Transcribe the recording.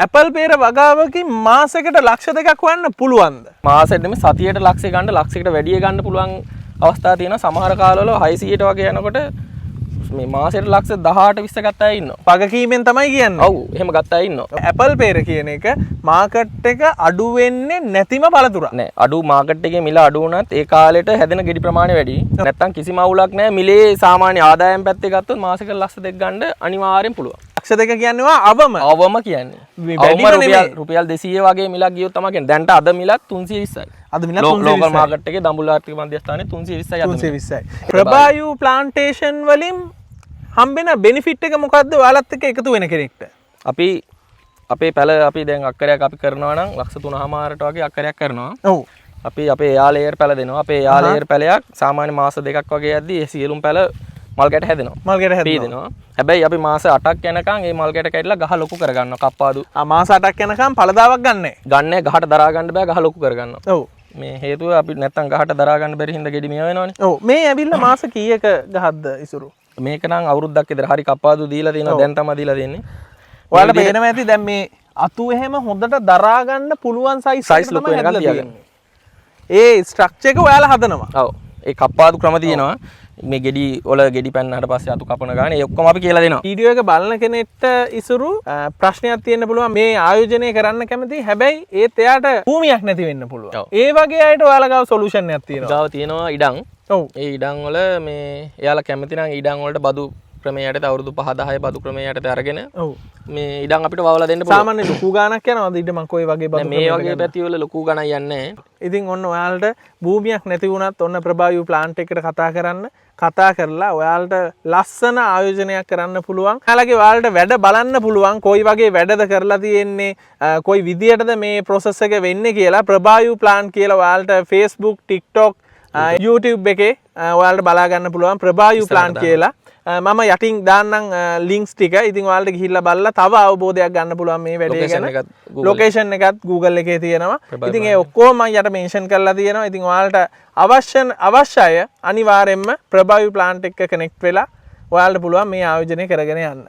Apple Pay වගාවකින් මාසෙකට ලක්ෂ 2ක් වන්න පුළුවන්ද? මාසෙට මේ සතියට ලක්ෂය ගන්න ලක්ෂයකට වැඩිය ගන්න පුළුවන් අවස්ථා තියෙනවා. සමහර කාලවල 600ට වගේ යනකොට මේ මාසෙට ලක්ෂ 18 20 ගත්ත අය ඉන්නවා. වගකීමෙන් තමයි කියන්නේ. ඔව් එහෙම ගත්ත අය ඉන්නවා. Apple Pay කියන එක මාකට් එක අඩු වෙන්නේ නැතිම පළතුරක්. නෑ අඩු මාකට් එකේ මිල අඩු වුණත් ඒ කාලෙට හැදෙන ගෙඩි ප්‍රමාණය වැඩි. නැත්තම් කිසිම අවුලක් නෑ. මිලේ සාමාන්‍ය ආදායම් පැත්තේ ගත්තොත් මාසෙකට ලක්ෂ 2ක් ගන්න අනිවාර්යෙන් පුළුවන්. ලක්ෂ 2 කියන්නේවා අවම කියන්නේ. අවම රුපියල් 200 වගේ මිලක් ගියොත් තමයි කියන්නේ. දැන්ට අද මිලක් 320යි. අද මිලක් 320යි. ලෝකල් මාකට් එකේ දඹුල්ල ආර්ථික මධ්‍යස්ථානයේ 320යි අද. 320යි. ප්‍රභායු ප්ලාන්ටේෂන් වලින් හම්බෙන බෙනිෆිට් එක මොකද්ද ඔයාලත් එක්ක එකතු වෙන කෙනෙක්ට? අපි අපේ පැල අපි දැන් අක්කරයක් අපි කරනවා නම් ලක්ෂ 3මාරට වගේ අක්කරයක් කරනවා. ඔව්. අපි අපේ එයා ලේයර් පැල දෙනවා. අපේ එයා ලේයර් පැලයක් සාමාන්‍ය මාස 2ක් වගේ යද්දී ඒ සියලුම පැල මල් ගැට හැදෙනවා. මල් ගැට හැදෙනවා. හැබැයි අපි මාස 8ක් යනකම් මේ මල් ගැට කැඩලා ගහ ලොකු කරගන්නවා. කප්පාදු. මාස 8ක් යනකම් පළදාවක් ගන්නෑ. ගන්නෑ ගහට දරා ගන්න බෑ ගහ ලොකු කරගන්නවා. ඔව්. මේ හේතුව අපි නැත්තම් ගහට දරා ගන්න බැරි හින්දා ගෙඩි මිය වෙනවනේ. ඔව්. මේ ඇවිල්ලා මාස කීයක ගහක්ද ඉසුරු? මේක නම් අවුරුද්දක් විතර හරි කප්පාදු දීලා තියෙනවා. දැන් තමයි දීලා දෙන්නේ. ඔයාලට පේනවා ඇති දැන් මේ අතු එහෙම හොඳට දරා ගන්න පුළුවන් සයිස් ලොකු වෙනකන් තියාගන්න. ඒ ස්ට්‍රක්චර් එක ඔයාලා හදනවා. ඔව්. ඒ කප්පාදු ක්‍රම තියෙනවා. මේ ගෙඩි වල ගෙඩි පැන්නට පස්සේ අතු කපන ගාන ඒ ඔක්කොම අපි කියලා දෙනවා. වීඩියෝ එක බලන කෙනෙක්ට ඉසුරු ප්‍රශ්නයක් තියෙන්න පුළුවන්. මේ ආයෝජනය කරන්න කැමති. හැබැයි ඒත් එයාට භූමියක් නැති වෙන්න පුළුවන්. ඒ වගේ අයට ඔයාලා ගාව සොලියුෂන් එකක් තියෙනවා. ගාව තියෙනවා ඉඩම්. ඔව්. ඒ ඉඩම් වල මේ එයාලා කැමති නම් ඉඩම් වලට බදු ක්‍රමයට අවුරුදු 5-10 බදු ක්‍රමයට අරගෙන ඔව් මේ ඉඩම් අපිට වවලා දෙන්න පුළුවන්. සාමාන්‍ය ලොකු ගාණක් යනවාද ඉඩ මං කොයි වගේ බදු මේ වගේ පැති වල ලොකු ගණන් යන්නේ නැහැ. ඉතින් ඔන්න ඔයාලට භූමියක් නැති වුණත් ඔන්න ප්‍රභායු ප්ලාන්ට් එකට කතා කරලා ඔයාලට ලස්සන ආයෝජනයක් කරන්න පුළුවන්. ඔයාලගේ ඔයාලට වැඩ බලන්න පුළුවන් කොයි වගේ වැඩද කරලා තියෙන්නේ කොයි විදියටද මේ process එක වෙන්නේ කියලා ප්‍රභායු ප්ලාන්ට් කියලා ඔයාලට Facebook, TikTok, YouTube එකේ ඔයාලට බලා ගන්න පුළුවන් ප්‍රභායු ප්ලාන්ට් කියලා. මම යටින් දාන්නම් ලින්ක්ස් ටික. ඉතින් ඔයාලට ගිහිල්ලා බලලා තව අවබෝධයක් ගන්න පුළුවන් මේ වැඩේ ගැන. ලොකේෂන් එකත් Google එකේ තියෙනවා. ඉතින් ඒ ඔක්කොම මම යට මෙන්ෂන් කරලා තියෙනවා. ඉතින් ඔයාලට අවශ්‍යය අනිවාර්යෙන්ම ප්‍රභායු ප්ලාන්ට් එක කනෙක්ට් වෙලා ඔයාලට පුළුවන් මේ ආයෝජනය කරගෙන යන්න.